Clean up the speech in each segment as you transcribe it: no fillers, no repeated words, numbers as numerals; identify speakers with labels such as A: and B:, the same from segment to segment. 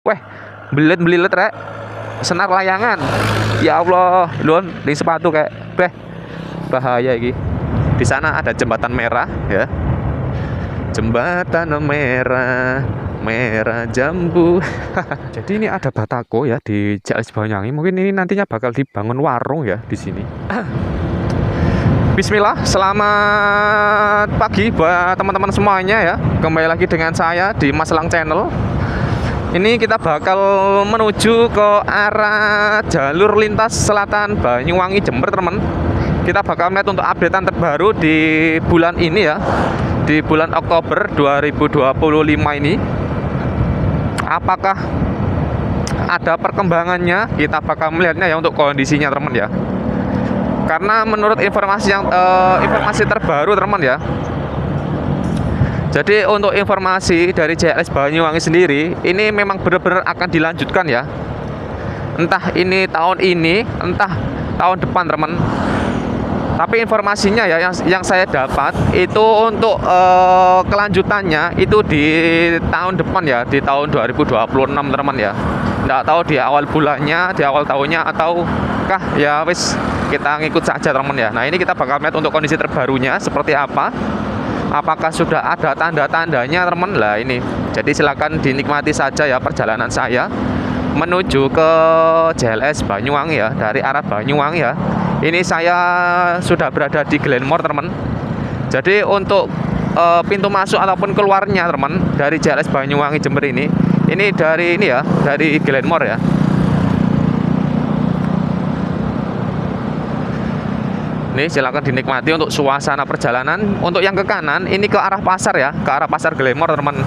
A: Weh, belilet rek. Senar layangan. Ya Allah, lon di sepatu kayak beh bahaya iki. Di sana ada jembatan merah ya. Jembatan merah, merah jambu. Jadi ini ada batako ya di JLS Banyuwangi. Mungkin ini nantinya bakal dibangun warung ya di sini. Bismillah, selamat pagi buat teman-teman semuanya ya. Kembali lagi dengan saya di Mas Elang Channel. Ini kita bakal menuju ke arah jalur lintas selatan Banyuwangi Jember, teman. Kita bakal melihat untuk updatean terbaru di bulan ini ya, di bulan Oktober 2025 ini. Apakah ada perkembangannya? Kita bakal melihatnya ya untuk kondisinya, teman ya. Karena menurut informasi terbaru, teman ya. Jadi untuk informasi dari JLS Banyuwangi sendiri, ini memang benar-benar akan dilanjutkan ya. Entah ini tahun ini, entah tahun depan, teman. Tapi informasinya ya yang saya dapat itu untuk kelanjutannya itu di tahun depan ya, di tahun 2026, teman ya. Nggak tahu di awal bulannya, di awal tahunnya, ataukah ya wis kita ngikut saja, teman ya. Nah, ini kita bakal lihat untuk kondisi terbarunya seperti apa. Apakah sudah ada tanda-tandanya, teman? Lah ini. Jadi silakan dinikmati saja ya perjalanan saya menuju ke JLS Banyuwangi ya, dari arah Banyuwangi ya. Ini saya sudah berada di Glenmore, teman. Jadi untuk pintu masuk ataupun keluarnya, teman, dari JLS Banyuwangi Jember ini dari ya, dari Glenmore ya. Nih, silakan dinikmati untuk suasana perjalanan. Untuk yang ke kanan ini ke arah pasar ya, ke arah pasar Glenmore, teman.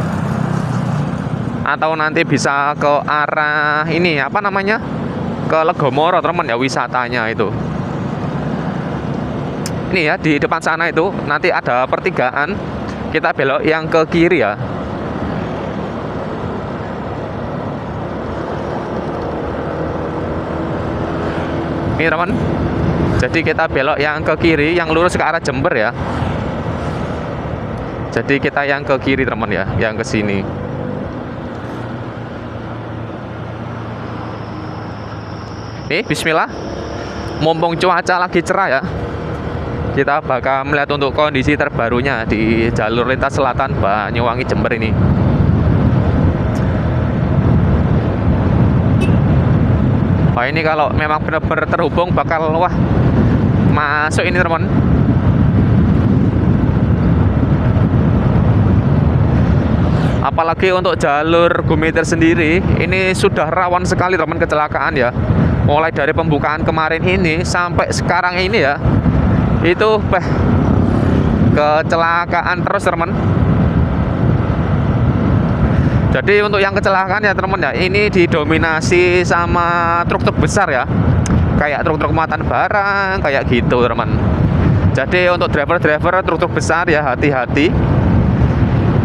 A: Atau nanti bisa ke arah ini apa namanya? Ke Legomoro, teman ya, wisatanya itu. Ini ya, di depan sana itu nanti ada pertigaan, kita belok yang ke kiri ya. Ini, teman. Jadi kita belok yang ke kiri, yang lurus ke arah Jember ya. Jadi kita yang ke kiri, teman ya, yang ke sini. Bismillah. Mumpung cuaca lagi cerah ya, kita bakal melihat untuk kondisi terbarunya di jalur lintas selatan Banyuwangi Jember ini. Wah, ini kalau memang benar-benar terhubung bakal wah masuk ini, teman. Apalagi untuk jalur Gumeter sendiri ini sudah rawan sekali, teman, kecelakaan ya. Mulai dari pembukaan kemarin ini sampai sekarang ini ya, itu kecelakaan terus, teman. Jadi untuk yang kecelakaan ya, teman ya, ini didominasi sama truk-truk besar ya, kayak truk-truk muatan barang kayak gitu, teman. Jadi untuk driver-driver truk-truk besar ya, hati-hati.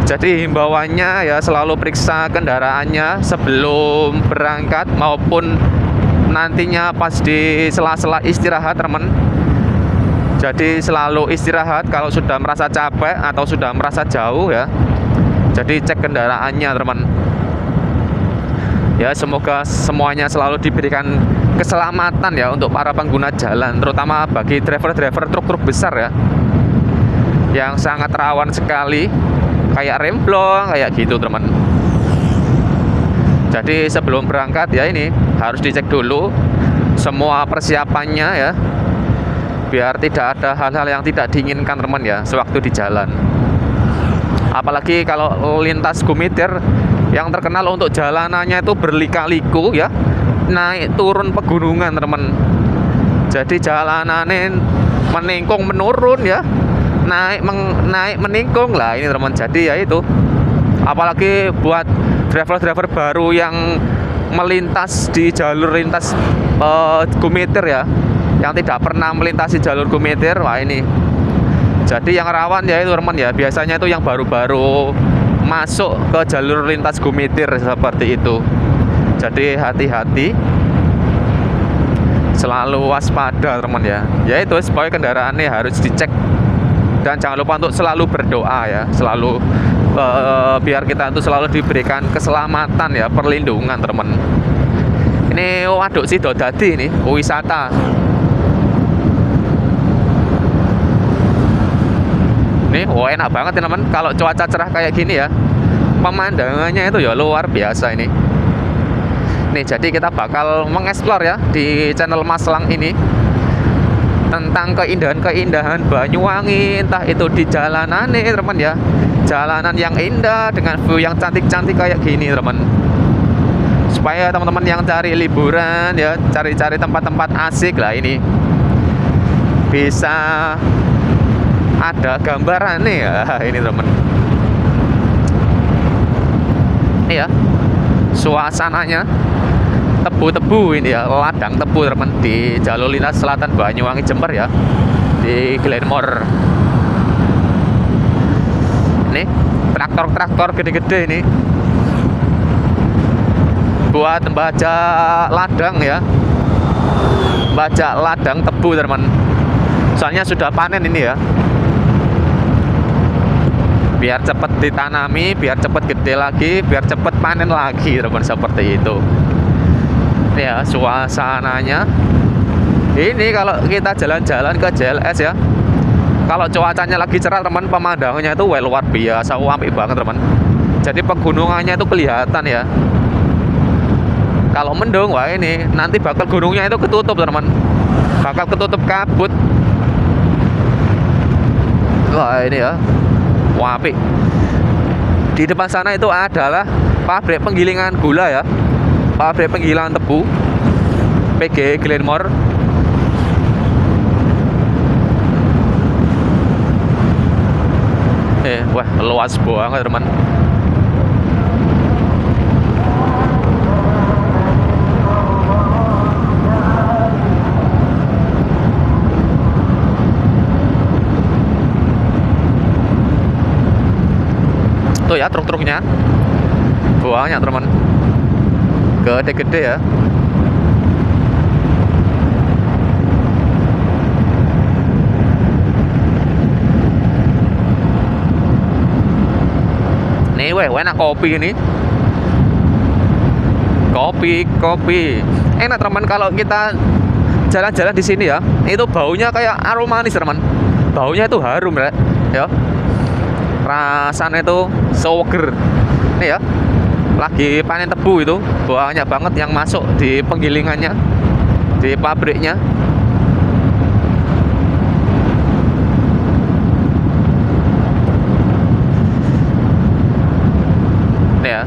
A: Jadi himbauannya ya selalu periksa kendaraannya sebelum berangkat maupun nantinya pas di sela-sela istirahat, teman. Jadi selalu istirahat kalau sudah merasa capek atau sudah merasa jauh ya. Jadi cek kendaraannya, teman. Ya, semoga semuanya selalu diberikan keselamatan ya untuk para pengguna jalan, terutama bagi driver-driver truk-truk besar ya, yang sangat rawan sekali kayak remblong kayak gitu, teman. Jadi sebelum berangkat ya ini harus dicek dulu semua persiapannya ya, biar tidak ada hal-hal yang tidak diinginkan, teman ya, sewaktu di jalan. Apalagi kalau lintas Gumeter yang terkenal untuk jalanannya itu berlika-liku ya, naik turun pegunungan, teman. Jadi jalanannya meningkung menurun ya, naik meningkung lah ini, teman. Jadi ya itu, apalagi buat driver-driver baru yang melintas di jalur lintas Gumeter ya, yang tidak pernah melintasi jalur Gumeter, wah ini. Jadi yang rawan ya itu, teman ya, biasanya itu yang baru-baru masuk ke jalur lintas Gumeter seperti itu. Jadi hati-hati, selalu waspada, teman ya. Ya itu, supaya kendaraannya harus dicek, dan jangan lupa untuk selalu berdoa ya, selalu biar kita itu selalu diberikan keselamatan ya, perlindungan teman. Ini waduk Sidodadi ini wisata. Nih, enak banget ya teman. Kalau cuaca cerah kayak gini ya, pemandangannya itu ya luar biasa ini. Nih, jadi kita bakal mengeksplor ya di channel Mas Lang ini tentang keindahan-keindahan Banyuwangi, entah itu di jalanan nih teman ya, jalanan yang indah dengan view yang cantik-cantik kayak gini teman. Supaya teman-teman yang cari liburan ya, cari-cari tempat-tempat asik lah ini, bisa ada gambaran nih ya ini teman. Iya, suasananya tebu-tebu ini ya, ladang tebu teman di jalur lintas selatan Banyuwangi Jember ya, di Glenmore. Nih traktor-traktor gede-gede ini buat membajak ladang ya, bajak ladang tebu teman. Soalnya sudah panen ini ya, biar cepat ditanami, biar cepat gede lagi, biar cepat panen lagi teman, seperti itu ya suasananya. Ini kalau kita jalan-jalan ke JLS ya, kalau cuacanya lagi cerah teman, pemandangannya itu luar biasa, apik banget teman. Jadi pegunungannya itu kelihatan ya. Kalau mendung, wah ini nanti bakal gunungnya itu ketutup teman, bakal ketutup kabut. Wah ini ya, apik. Di depan sana itu adalah pabrik penggilingan gula ya, pabrik penggilingan tebu PG Glenmore. Wah luas banget teman. Tuh ya truk-truknya banyak teman, gede-gede ya. Nih enak kopi ini, kopi enak teman. Kalau kita jalan-jalan di sini ya, itu baunya kayak aroma manis teman, baunya itu harum ya, rasanya itu seger. Nih ya, lagi panen tebu itu banyak banget yang masuk di penggilingannya, di pabriknya. Nih ya,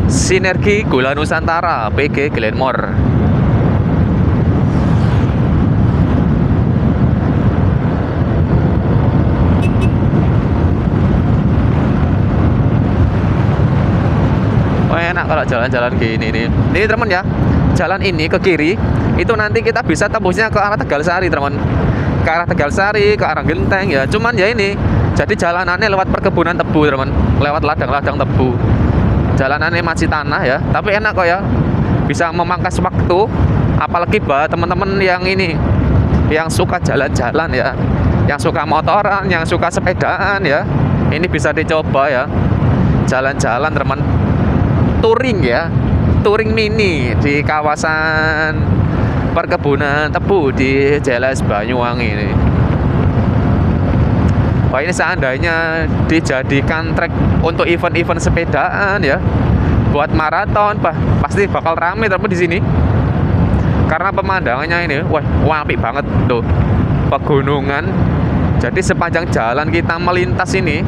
A: Sinergi Gula Nusantara PG Glenmore. Enak kalau jalan-jalan gini nih. Ini teman ya, jalan ini ke kiri itu nanti kita bisa tembusnya ke arah Tegalsari teman, ke arah Tegalsari, ke arah Genteng ya. Cuman ya ini, jadi jalanannya lewat perkebunan tebu teman, lewat ladang-ladang tebu. Jalanannya masih tanah ya, tapi enak kok ya, bisa memangkas waktu. Apalagi buat teman-teman yang ini, yang suka jalan-jalan ya, yang suka motoran, yang suka sepedaan ya, ini bisa dicoba ya, jalan-jalan teman, touring ya, touring mini di kawasan perkebunan tebu di JLS Banyuwangi ini. Wah ini seandainya dijadikan trek untuk event-event sepedaan ya, buat maraton, pasti bakal rame tapi di sini. Karena pemandangannya ini, wah apik banget tuh, pegunungan. Jadi sepanjang jalan kita melintas ini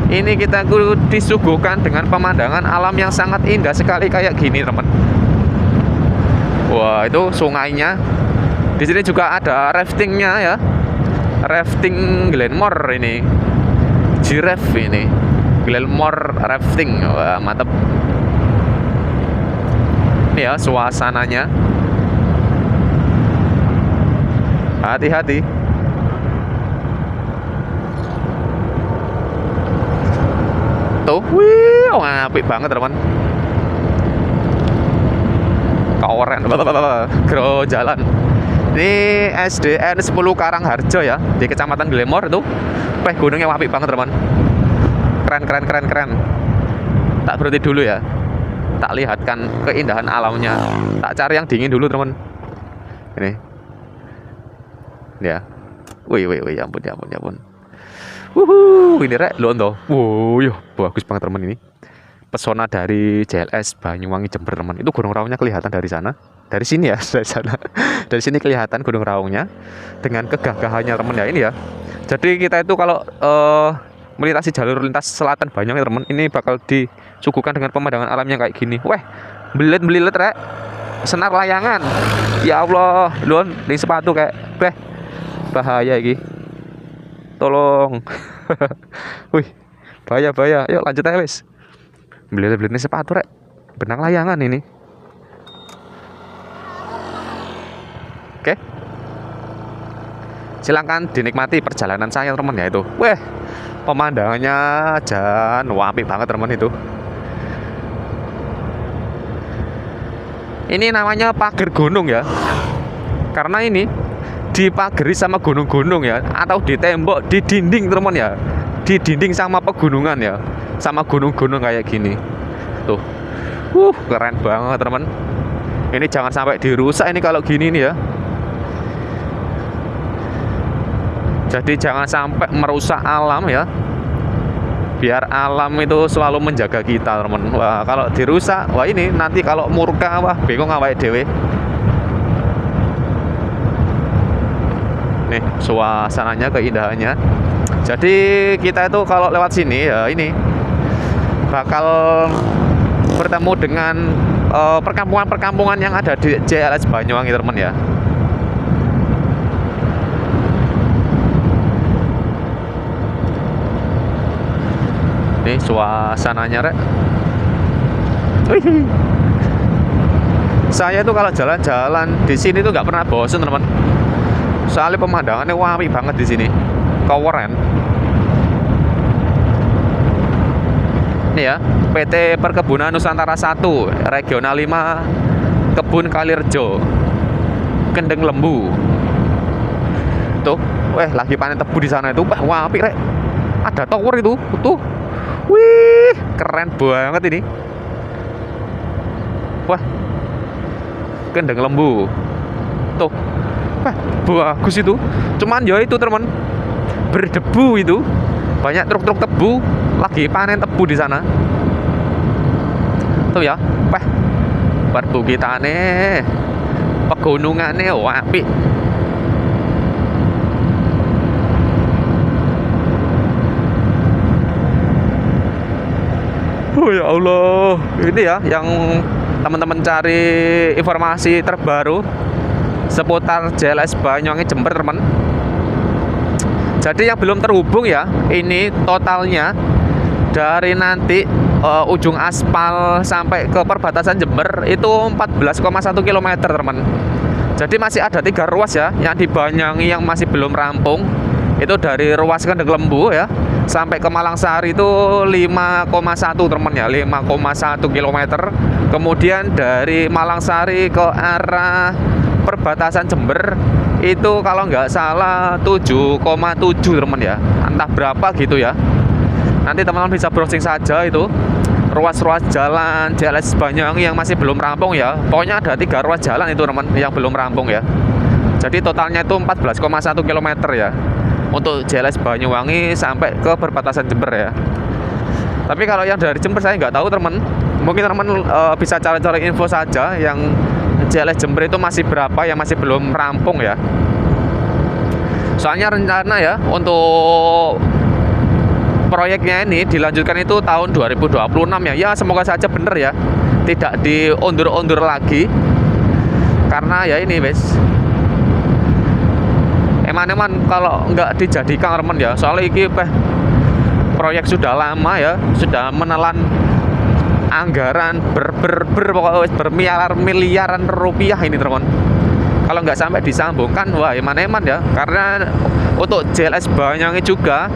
A: kita disuguhkan dengan pemandangan alam yang sangat indah sekali kayak gini teman. Wah itu sungainya. Di sini juga ada raftingnya ya, rafting Glenmore ini, Giraffe ini, Glenmore rafting. Wah mantap. Ini ya suasananya. Hati-hati. Tuh, wih, apik banget teman. Keren, kero jalan. Ini SDN 10 Karangharjo ya, di Kecamatan Glenmore itu. Gunungnya apik banget teman. keren. Tak berhenti dulu ya, tak lihatkan keindahan alamnya, tak cari yang dingin dulu teman. Ini ya, wih, ya ampun. Ini rek lonto. Yo, bagus banget teman ini. Pesona dari JLS Banyuwangi Jember teman. Itu Gunung Raungnya kelihatan dari sana. Dari sini ya, dari sana. Dari sini kelihatan Gunung Raungnya dengan kegagahannya teman ya ini ya. Jadi kita itu kalau melintasi jalur lintas selatan Banyuwangi teman, ini bakal disuguhkan dengan pemandangan alamnya kayak gini. Weh, belilit rek. Senar layangan. Ya Allah, lon, di sepatu kayak bahaya iki. Tolong. Wih, bahaya. Yuk lanjut aja wis. Belilit ini sepatu rek. Benang layangan ini. Oke. Silakan dinikmati perjalanan saya teman ya itu. Weh, pemandangannya jan apik banget teman itu. Ini namanya pagar gunung ya. Karena ini dipagari sama gunung-gunung ya, atau di tembok, di dinding teman ya, di dinding sama pegunungan ya, sama gunung-gunung kayak gini tuh. Keren banget teman. Ini jangan sampai dirusak ini kalau gini nih ya. Jadi jangan sampai merusak alam ya, biar alam itu selalu menjaga kita teman. Wah kalau dirusak, wah ini nanti kalau murka, wah bingung awake dhewe. Nih suasananya, keindahannya. Jadi kita itu kalau lewat sini ya ini bakal bertemu dengan perkampungan-perkampungan yang ada di JLS Banyuwangi teman ya. Nih suasananya rek. Wih. Saya tuh kalau jalan-jalan di sini tuh nggak pernah bosen teman. Soalnya pemandangannya wangi banget di sini, keren. Ini ya, PT Perkebunan Nusantara 1, Regional 5, Kebun Kalirejo, Kendeng Lembu. Tuh, lagi panen tebu di sana itu, wah apik rek. Ada tower itu, tuh. Wih, keren banget ini. Wah, Kendeng Lembu. Tuh. Bagus itu. Cuman ya itu teman, berdebu itu. Banyak truk-truk tebu lagi panen tebu di sana. Tuh ya, perbukitannya, pegunungannya apik. Oh ya Allah, ini ya yang teman-teman cari informasi terbaru seputar JLS Banyuwangi Jember teman. Jadi yang belum terhubung ya, ini totalnya dari nanti ujung aspal sampai ke perbatasan Jember itu 14,1 km teman. Jadi masih ada 3 ruas ya yang di Banyuwangi yang masih belum rampung. Itu dari ruas Kendeng Lembu ya sampai ke Malangsari itu 5,1 teman ya, 5,1 km. Kemudian dari Malangsari ke arah perbatasan Jember itu kalau nggak salah 7,7 teman ya, entah berapa gitu ya. Nanti teman-teman bisa browsing saja itu ruas-ruas jalan JLS Banyuwangi yang masih belum rampung ya. Pokoknya ada 3 ruas jalan itu teman yang belum rampung ya. Jadi totalnya itu 14,1 km ya untuk JLS Banyuwangi sampai ke perbatasan Jember ya. Tapi kalau yang dari Jember saya nggak tahu teman. Mungkin teman bisa cari-cari info saja yang JLS Jember itu masih berapa yang masih belum rampung ya. Soalnya rencana ya untuk proyeknya ini dilanjutkan itu tahun 2026 ya. Ya semoga saja bener ya, tidak diundur-undur lagi. Karena ya ini wes eman-eman kalau nggak dijadikan teman ya. Soalnya ini proyek sudah lama ya, sudah menelan anggaran bermiliaran rupiah ini teman. Kalau nggak sampai disambungkan, wah eman-eman ya. Karena untuk JLS Banyuwangi juga,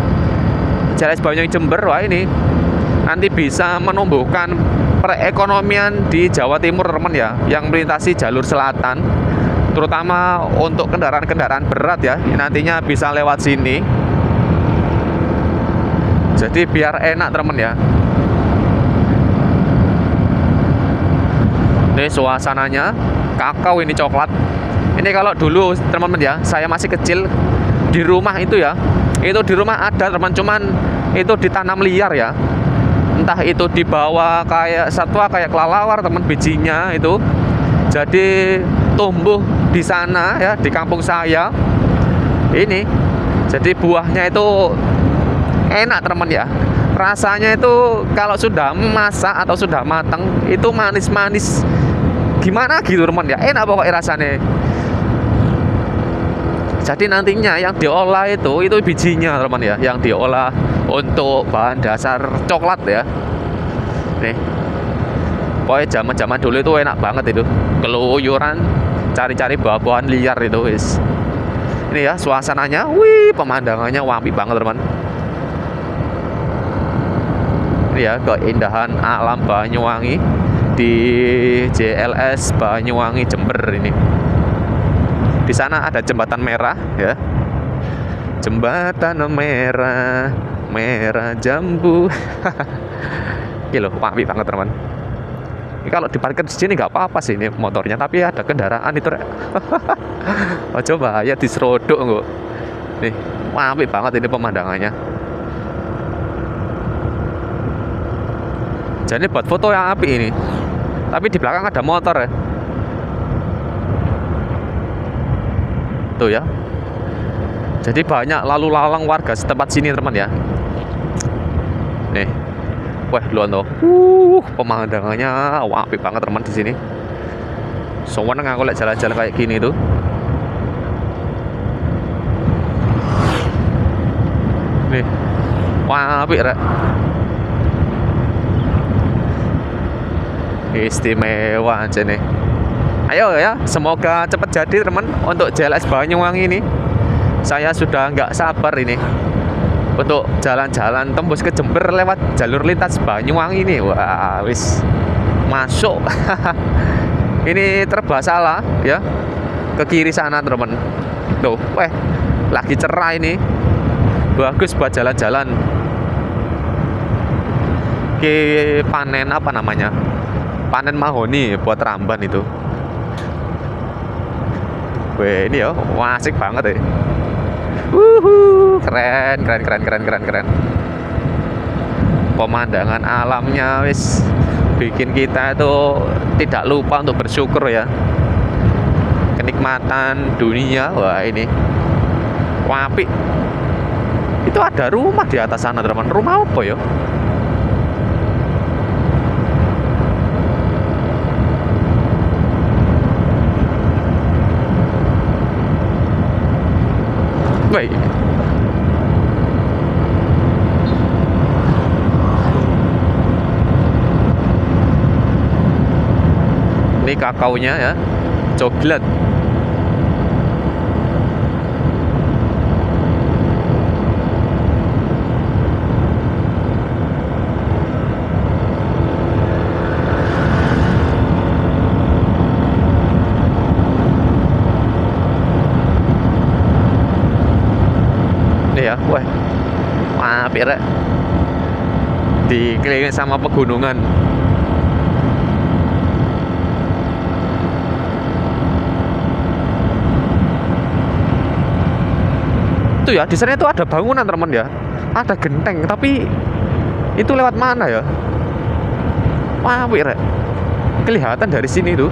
A: JLS Banyuwangi Jember, wah ini nanti bisa menumbuhkan perekonomian di Jawa Timur teman ya, yang melintasi jalur selatan, terutama untuk kendaraan-kendaraan berat ya, nantinya bisa lewat sini. Jadi biar enak teman ya. Ini suasananya kakao, ini coklat. Ini kalau dulu teman-teman ya, saya masih kecil di rumah itu ya, itu di rumah ada teman, cuman itu ditanam liar ya. Entah itu dibawa kayak satwa, kayak kelelawar teman, bijinya itu. Jadi tumbuh di sana ya, di kampung saya. Ini jadi buahnya itu enak teman ya. Rasanya itu kalau sudah masak atau sudah matang itu manis-manis gimana gitu teman ya, enak pokoknya rasanya. Jadi nantinya yang diolah itu bijinya teman ya, yang diolah untuk bahan dasar coklat ya. Nih, pokoknya zaman-zaman dulu itu enak banget itu, keluyuran cari-cari buah-buahan liar itu wis. Ini ya suasananya, wih, pemandangannya wapi banget teman. Ini ya keindahan alam Banyuwangi di JLS Banyuwangi Jember ini. Di sana ada jembatan merah ya. Jembatan merah, merah jambu. Ini loh, wapi banget teman. Ini kalau diparkir di sini nggak apa-apa sih ini motornya, tapi ada kendaraan itu. Oh coba ya diserodok kok. Nih, wapi banget ini pemandangannya. Jadi buat foto yang api ini. Tapi di belakang ada motor ya. Tuh ya. Jadi banyak lalu lalang warga setempat sini teman ya. Nih. Wah, luan tuh. Pemandangannya apik banget teman di sini. Seneng aku lihat jalan-jalan kayak gini tuh. Nih. Wah, apik rek. Istimewa aja nih. Ayo ya, semoga cepat jadi teman untuk JLS Banyuwangi ini. Saya sudah nggak sabar ini untuk jalan-jalan tembus ke Jember lewat jalur lintas Banyuwangi ini. Wah, wis masuk. Ini terba salah ya, ke kiri sana teman. Tuh, lagi cerah ini, bagus buat jalan-jalan. Ke panen apa namanya? Panen mahoni buat ramban itu. Wih, ini ya, wah, asik banget ya. Keren. Pemandangan alamnya wis bikin kita itu tidak lupa untuk bersyukur ya. Kenikmatan dunia, wah ini wapi. Itu ada rumah di atas sana teman. Rumah apa ya? Baik. Ini kakaonya ya, coklat. Ya, wah, apik rek. Dikelilingi sama pegunungan. Itu ya, di sana itu ada bangunan teman ya. Ada genteng, tapi itu lewat mana ya? Wah, apik rek. Kelihatan dari sini tuh.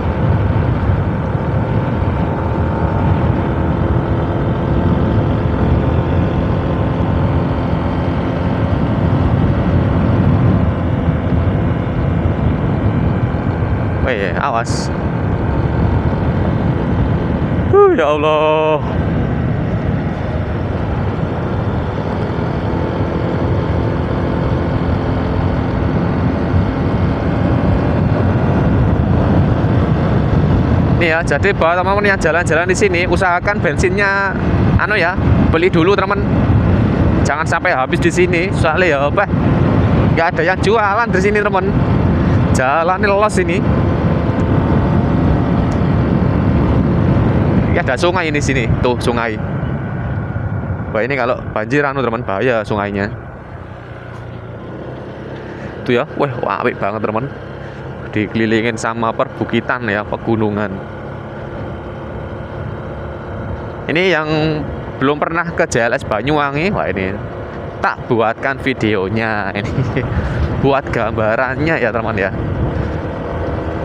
A: Awas. Ya Allah. Nih ya, jadi buat teman-teman yang jalan-jalan di sini, usahakan bensinnya ya, beli dulu teman. Jangan sampai habis di sini, soalnya ya apa? Nggak ada yang jualan di sini teman. Jalan los ini. Ada sungai ini sini, tuh sungai. Wah, ini kalau banjir teman, bahaya sungainya. gitu ya. Wah, apik banget teman. Dikelilingin sama perbukitan ya, pegunungan. Ini yang belum pernah ke JLS Banyuwangi, wah ini tak buatkan videonya ini. Buat gambarannya ya teman ya.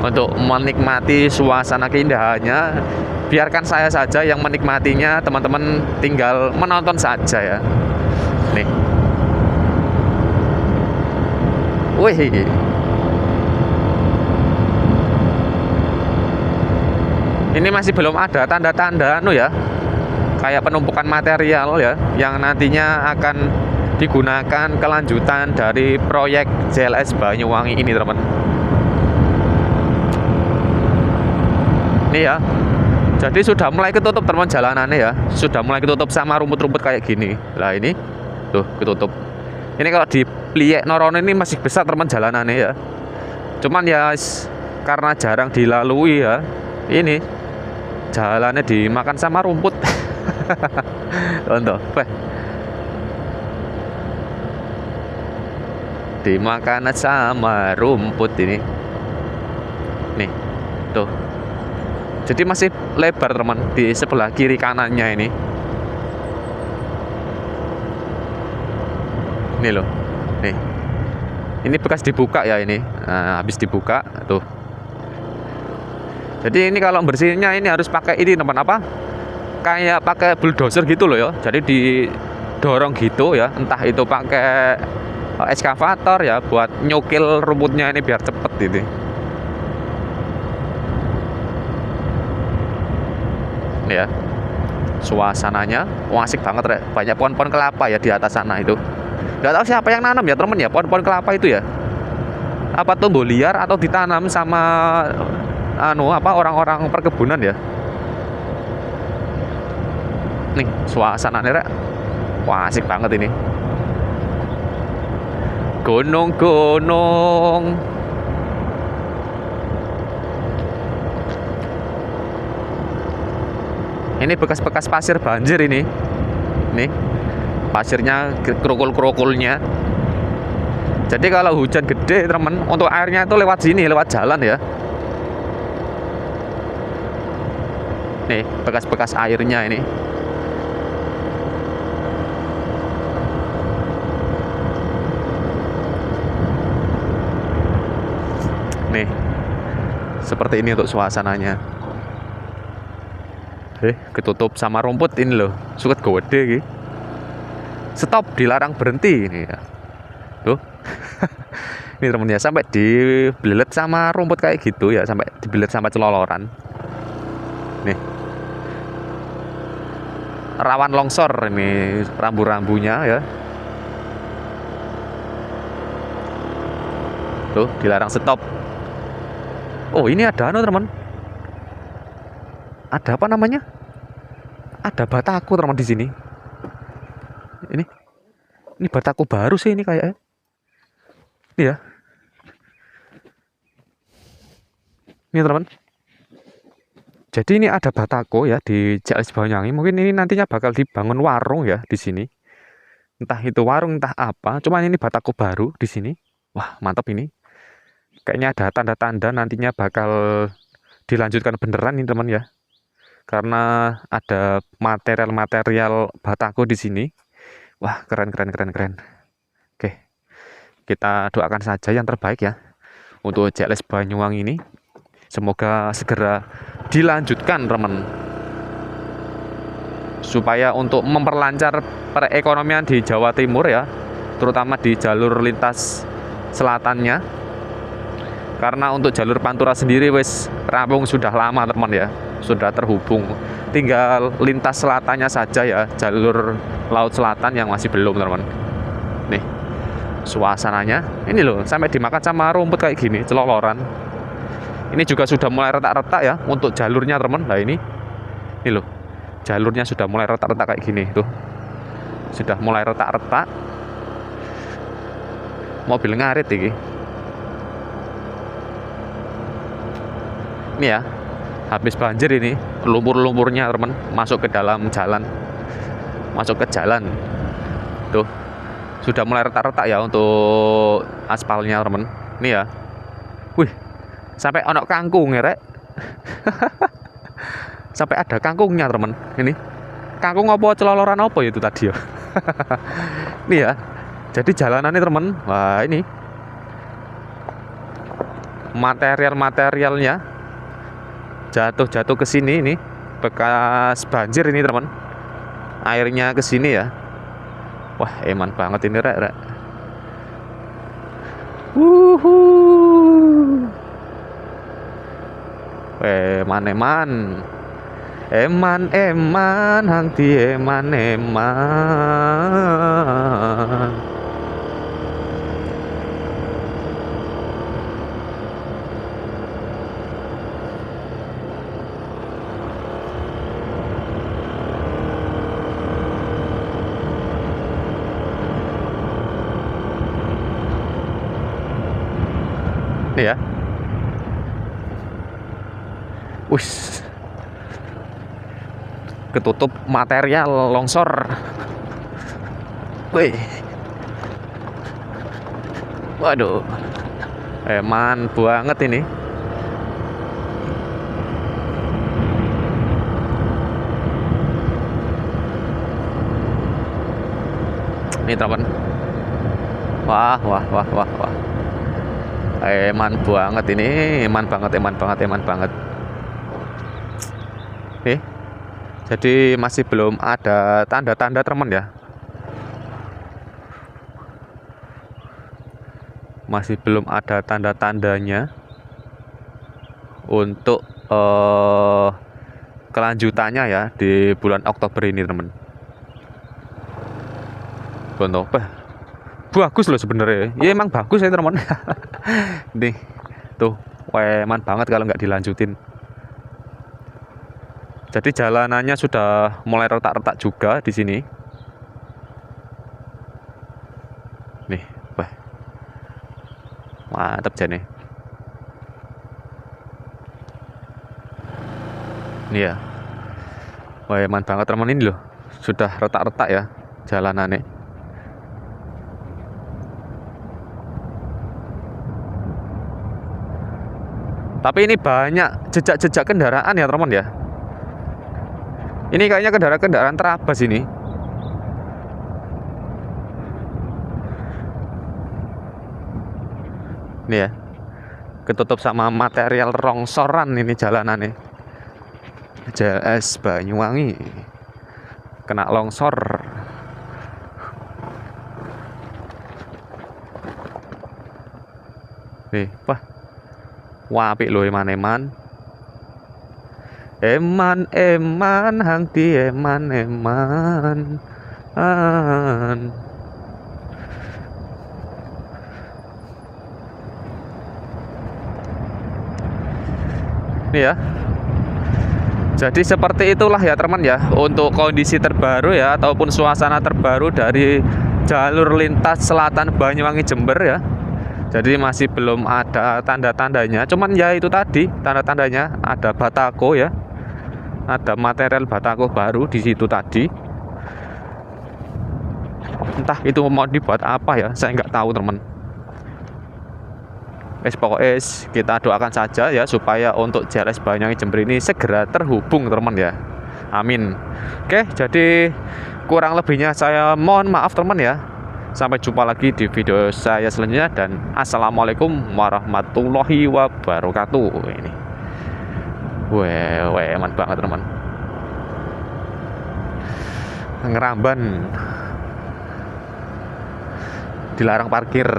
A: Untuk menikmati suasana keindahannya, biarkan saya saja yang menikmatinya, teman-teman tinggal menonton saja ya. Nih. Wih. Ini masih belum ada tanda-tanda ya, kayak penumpukan material ya, yang nantinya akan digunakan kelanjutan dari proyek JLS Banyuwangi ini teman. Ini ya, jadi sudah mulai ketutup teman jalanannya ya, sudah mulai ketutup sama rumput-rumput kayak gini. Lah ini tuh ketutup. Ini kalau di Pliek Norono ini masih besar teman jalanannya ya, cuman ya karena jarang dilalui ya, ini jalannya dimakan sama rumput. Contoh, dimakan sama rumput ini. Nih, tuh. Jadi masih lebar teman di sebelah kiri kanannya ini. Ini loh, nih. Ini bekas dibuka ya ini. Nah, habis dibuka tuh. Jadi ini kalau bersihnya ini harus pakai ini teman apa? Kayak pakai bulldozer gitu loh ya. Jadi didorong gitu ya. Entah itu pakai ekskavator ya buat nyukil rumputnya ini biar cepet gitu. Ya, suasananya asik banget Rek. Banyak pohon-pohon kelapa ya di atas sana itu. Nggak tahu siapa yang nanam ya temen ya, pohon-pohon kelapa itu ya. Apa tumbuh liar atau ditanam sama orang-orang perkebunan ya. Nih suasananya Rek, wah asik banget ini. Gunung-gunung. Ini bekas-bekas pasir banjir ini. Nih, pasirnya kerukul-kerukulnya. Jadi kalau hujan gede, teman, untuk airnya itu lewat sini, lewat jalan ya. Nih, bekas-bekas airnya ini. Nih, seperti ini untuk suasananya. Ketutup sama rumput ini loh, suket gede gitu. Stop, dilarang berhenti ini ya. Tuh. Ini temennya sampai dibelet sama rumput kayak gitu ya, sampai dibelet sama celoloran. Nih. Rawan longsor ini rambu-rambunya ya. Tuh, dilarang stop. Oh, ini ada teman. Ada apa namanya? Ada bataku teman di sini. Ini bataku baru sih ini kayaknya. Ini ya. Ini teman. Jadi ini ada bataku ya di JLS Banyuwangi. Mungkin ini nantinya bakal dibangun warung ya di sini. Entah itu warung entah apa. Cuman ini bataku baru di sini. Wah, mantap ini. Kayaknya ada tanda-tanda nantinya bakal dilanjutkan beneran ini teman ya. Karena ada material-material bataku di sini. Wah, keren. Oke. Kita doakan saja yang terbaik ya untuk JLS Banyuwangi ini. Semoga segera dilanjutkan, teman. Supaya untuk memperlancar perekonomian di Jawa Timur ya, terutama di jalur lintas selatannya. Karena untuk jalur Pantura sendiri wis rampung sudah lama, teman ya. Sudah terhubung, tinggal lintas selatannya saja ya, jalur laut selatan yang masih belum teman. Nih suasananya ini loh, sampai dimakan sama rumput kayak gini, celoloran. Ini juga sudah mulai retak-retak ya untuk jalurnya teman. Nah ini loh, jalurnya sudah mulai retak-retak kayak gini tuh, sudah mulai retak-retak. Mobil ngarit ini. Ini ya, habis banjir ini, lumpur-lumpurnya teman masuk ke dalam jalan, masuk ke jalan tuh, sudah mulai retak-retak ya untuk aspalnya teman. Ini ya. Wih, sampai ono kangkung ya rek. Sampai ada kangkungnya teman. Ini kangkung apa celoloran apa ya itu tadi ya. Ini ya. Jadi jalanannya teman. Wah ini materialnya jatuh ke sini ini bekas banjir ini teman. Airnya ke sini ya. Wah eman banget ini rek. Eman hang di eman. Ini ya. Wis. Ketutup material longsor. Wih. Waduh. Eman banget ini. Ini teman. Wah. Eman banget ini, eman banget. Jadi masih belum ada tanda-tanda teman ya. Masih belum ada tanda-tandanya untuk kelanjutannya ya di bulan Oktober ini teman. Contoh bagus loh sebenarnya. Ya emang bagus ya teman. Nih tuh, eman banget kalau nggak dilanjutin. Jadi jalanannya sudah mulai retak-retak juga di sini. Nih, wah, mantap jane. Ini ya, wah eman banget teman ini loh. Sudah retak-retak ya jalanannya. Tapi ini banyak jejak-jejak kendaraan ya teman ya. Ini kayaknya kendaraan terabas ini. Ini ya. Ketutup sama material rongsoran ini jalanannya. JLS Banyuwangi kena longsor. Nih, wah apik lho eman. Eman hang di eman. Ini ya. Jadi seperti itulah ya teman ya untuk kondisi terbaru ya ataupun suasana terbaru dari jalur lintas selatan Banyuwangi Jember ya. Jadi masih belum ada tanda-tandanya, cuman ya itu tadi tanda-tandanya ada batako ya. Ada material batako baru di situ tadi. Entah itu mau dibuat apa ya, saya nggak tahu teman. Pokoknya kita doakan saja ya supaya untuk JLS Banyuwangi Jember ini segera terhubung teman ya. Amin. Oke, jadi kurang lebihnya saya mohon maaf teman ya. Sampai jumpa lagi di video saya selanjutnya dan assalamualaikum warahmatullahi wabarakatuh. Ini weh eman banget teman. Ngeramban dilarang parkir.